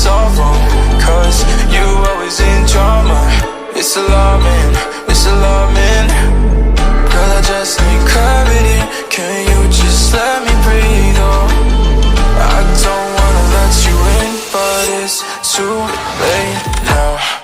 solve them, cause you always in drama. It's alarming, it's alarming. Girl, I just need clarity. Can you just let me breathe? Oh, I don't wanna let you in, but it's too late now.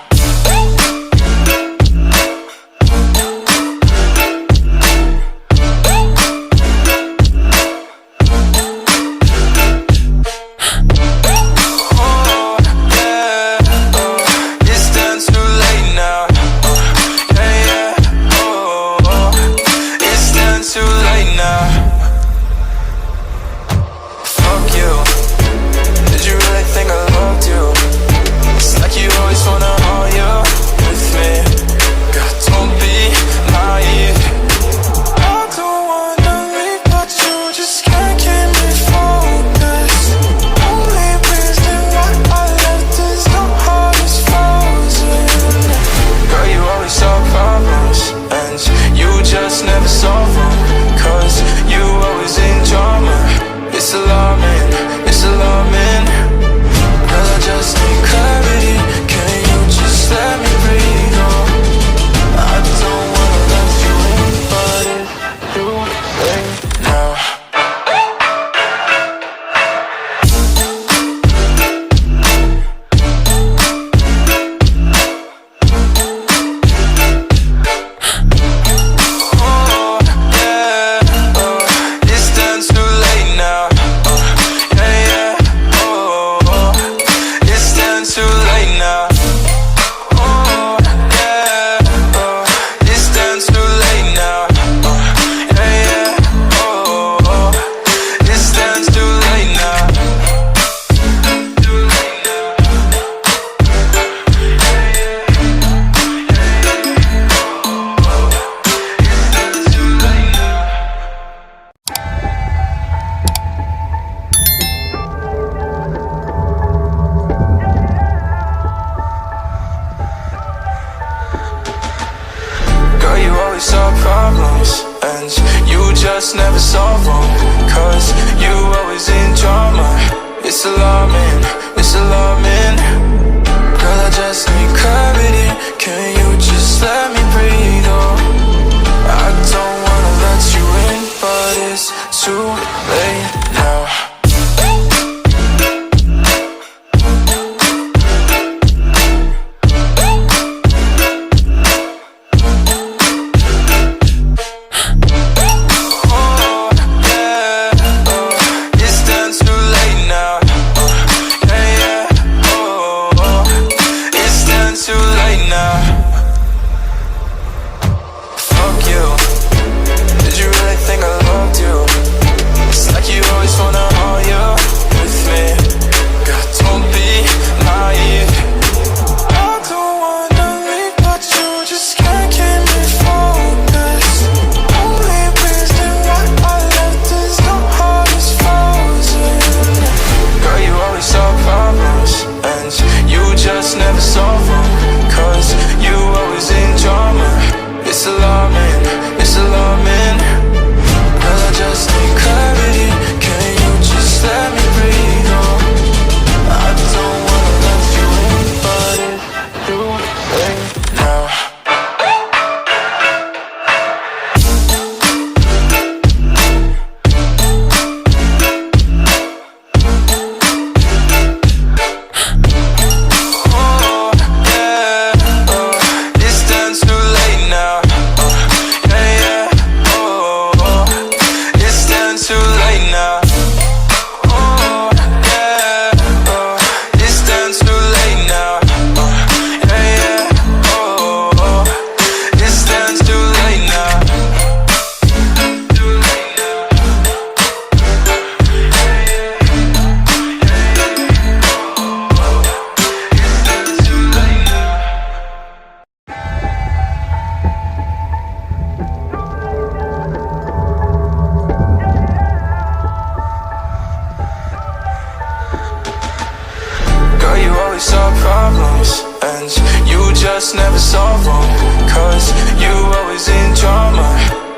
just never solve them, cause you always in drama.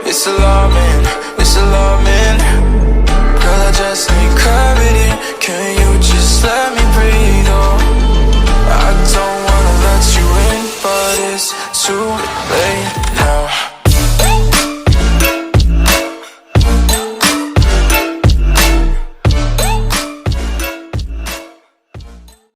It's alarming, it's alarming. Girl, I just need clarity. Can you just let me breathe? Oh, too.